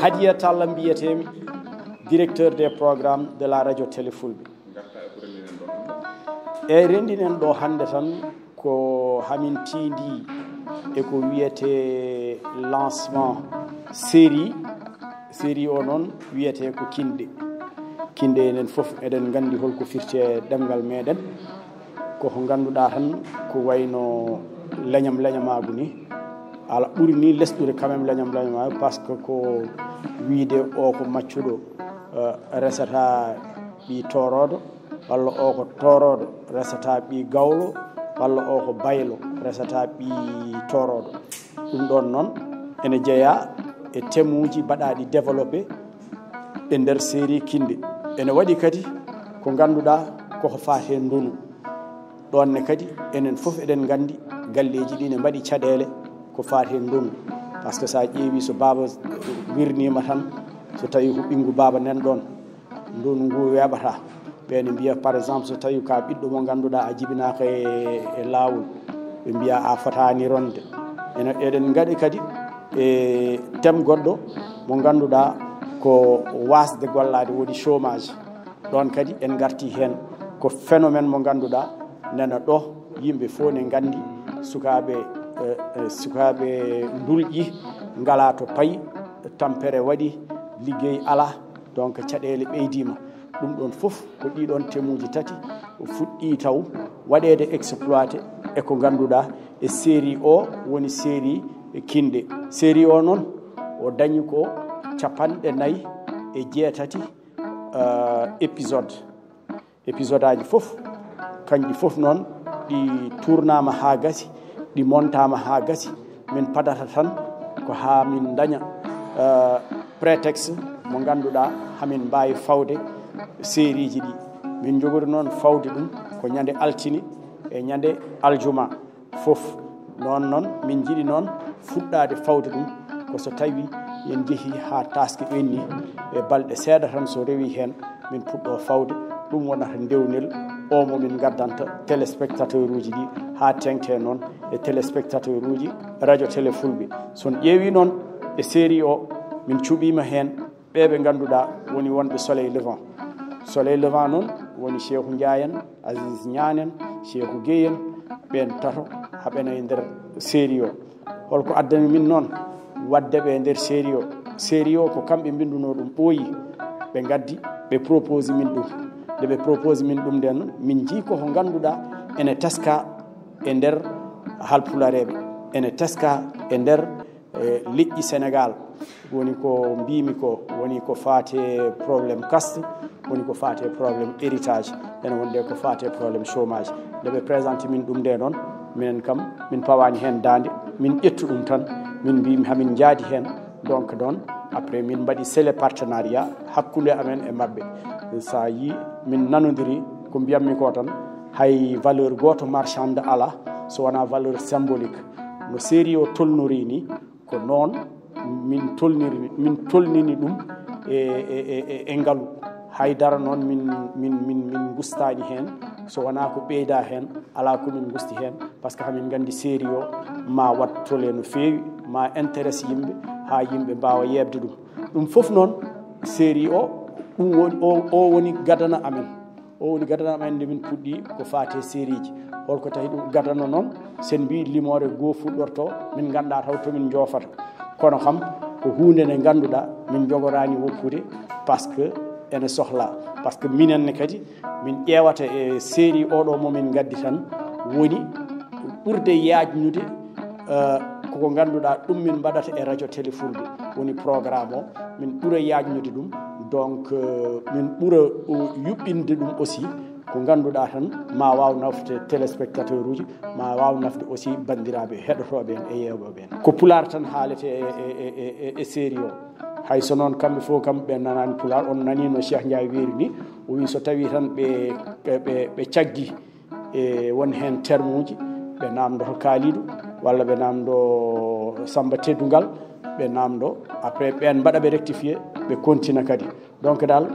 Hadia Talla mbiyetemi directeur des programmes de la radio télé Fulɓe e rendinen ɗo hande tan ko hamin tindi e ko wiyete lancement série o noon wiyete ko kinde enen fof eɗen gandi holko firte ɗemgal meɗen koko ganduɗa tan ko wayno leñamagu ni ala ɓuuri ni lesɗude quand même leñamagu par ce que ko wiide o ko maccuɗo resata ɓi toroɗo walla o ko toroɗo resata ɓi gawlo walla o ko baylo resata ɓi toroɗo ɗum ɗon noon ene jeeya e temuji mbaɗaɗi développé e nder série kinde ene waɗi kadi ko ganduɗa koko fate ndunu ɗonne kadi enen fof eɗen gandi galleji ɗi ne mbaɗi caɗele ko fate ndunu par ce que sa ƴeewi so baba wirnima tan so tawi ko ɓingu baba nan ɗon ndunu ngu weɓata ɓene mbiya par exemple so tawi ka ɓiɗɗo mo ganduɗa a jibinaka e lawol ɓe mbiya a fotani ronde eɗen gaɗi kadi e thème goɗɗo mo ganduɗa ko wasde gollade woni chômage ɗon kadi en garti hen ko phénomène mo ganduɗa nana ɗo yimɓe fof ne gandi sukaɓe dulƴi ngala to paayi tampere waɗi liggey ala donc caɗele ɓeydima ɗum ɗon fof ko ɗiɗon temuji tati fuɗɗi taw waɗede exploité e ko ganduɗa e série o woni série kinde série o noon o dañi ko 49 épisode aji fof kanƴi fof noon ɗi tournama ha gasi ɗi montama ha gasi min padata tan ko ha min daña prétexte mo ganduɗa hamin mbawi fawde série ji ɗi min jogori noon fawde ɗum ko ñande altine e ñande aljuma fof noon min jiiɗi noon fuɗɗade fawde ɗum ko so tawi yen jeehi ha taske ɓenni e balɗe seeɗa tan so rewi hen min puɗɗo fawde ɗum wonata ndewnel o momin gaddanta téléspectateur uji ɗi ha tengte noon e téléspectateur uji radio télé Fulɓe son ƴeewi noon e série o min cuɓima hen ɓeɓe ganduɗa woni wonɓe soleil levant noon woni Cheikhou Ndiaye en Aziz Niane en Cheikhou Gueye en ɓen tato haɓene e nder série o holko addani min noon wadde ɓe nder série o ko kamɓe binduno ɗum ɓooyi ɓe gaddi ɓe propose min ɗum nde ɓe propose min ɗum nden noon min jii koko ganduɗa ene teska e nder halpulareɓe ene teska e nder liƴƴi Sénégal woni ko mbimi ko woni ko fate probléme caste woni ko fate probléme héritage ene wonde ko fate probléme chômage nde ɓe présente min ɗum nde noon minen kam min pawani hen dande min ƴettu ɗum tan min mbimi hamin jaadi hen donc ɗon après min mbaɗi scellé partenariat hakkude amen e mabɓe sa yi min nanodiri ko mbiyammi ko tan hay valeur goto marchande ala so wona valeur symbolique no série o tolnori ni ko noon min tolnini ɗum e ngaalu haydara noon min gustani hen so wona ko ɓeyda hen ala komin gusti hen par ce que hamin gandi série o ma wat tole no fewi ma intéresse yimɓe ha yimɓe mbawa yebde ɗum foof noon série o ɗum woni gadana amen nde min puɗɗi ko fate série ji holko tawi ɗum gadana noon sen mbi limore goo fuɗɗorto min ganda taw tomin jofata kono kam ko hunde nde ganduɗa min jogorani woppude par ce que ene sohla par ce que minenne kadi min ƴewata e série oɗo momin gaddi tan woni ɓurde yajnude koko ganduɗa ɗum min mbaɗata e radio télé Fulɓe woni programme o min ɓuura yajnude ɗum donc min ɓuura yuɓɓinde ɗum aussi ko ganduɗa tan ma waw nafde téléspectateur uji ma waw nafde aussi bandiraɓe heɗotoɓe en e yewɓeɓe en ko pular tan haalete e série o hayso noon kamɓe fof kamɓe ɓe nanani pular on nani no Cheikh Ndiaye weeri ni o wi so tawi tan ɓe caggi e won hen terme uji ɓe namdoto Kalidou walla ɓe namdo Samba Teddugal ɓe namdo après ɓen mbaɗa ɓe rectifié ɓe continue kadi donc dal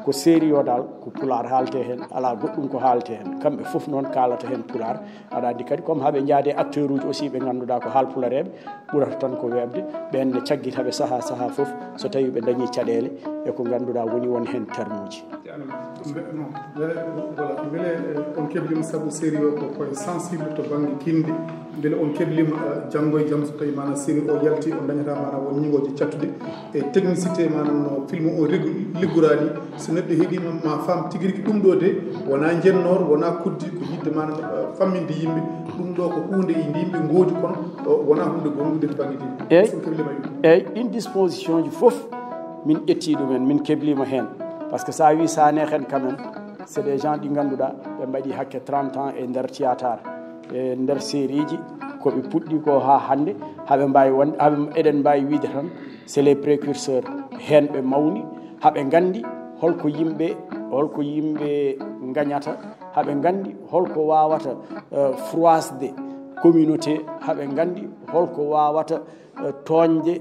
ko série o dal ko pular halte hen ala goɗɗum ko halte hen kamɓe fof noon kalata hen pular aɗa andi kadi comme haɓe jaade acteur uji aussi ɓe ganduɗa ko haalpulareɓe ɓurata tan ko webde ɓenne caggitaɓe saaha fof so tawi ɓe dañi caɗele e ko ganduɗa woni won hen terme uji beele on keblima saabu série o ko koye sensible to banggue kinde beele on keblima janggo e jaam so tawi mana série o yalti on dañata mana won ñigoje cattude e technicité manam no film o liggorani so neɗɗo heeɗima ma faam tigui rigui ɗum ɗo de wona jennor wona kuddi ko yidde manam famminde yimɓe ɗum ɗo ko hunde yimɓe goodi kono wona hunde gonɗude to banggue dine eyyi ɗin disposition ji foof min ƴetti ɗumen min keblima hen par ce que sa wi sane hen quand même c'est des gens ɗi ganduɗa ɓe mbaɗi hakke 30 ans e nder théâtre e nder série ji koɓe puɗɗi ko ha hande haɓe mbawi wonde eɗen mbawi wiide tan c'est les précurseurs hen ɓe mawni haɓe gandi holko yimɓe gagnata haɓe gandi holko wawata froisde communauté haɓe gandi holko wawata toñde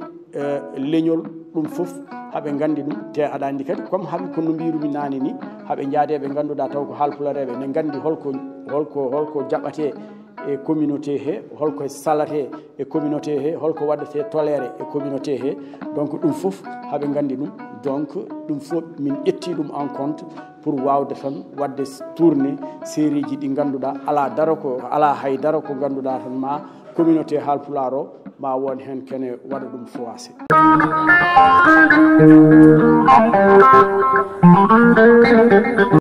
leñol ɗum foof haɓe gandi ɗum te aɗa andi kadi comme haɓe kono mbirumi nane ni haɓe jaade ɓe ganduɗa taw ko haalpulareɓe ne gandi holko jaɓate e communauté he holko salate e communauté he holko waɗate toléré e communauté he donc ɗum foof haɓe gandi ɗum donc ɗum fof min ƴetti ɗum en compte pour wawde tan wadde tourné série ji ɗi ganduɗa ala haydara ko ganduɗa tan ma communauté haalpular o ma won hen kene waɗa ɗum froissé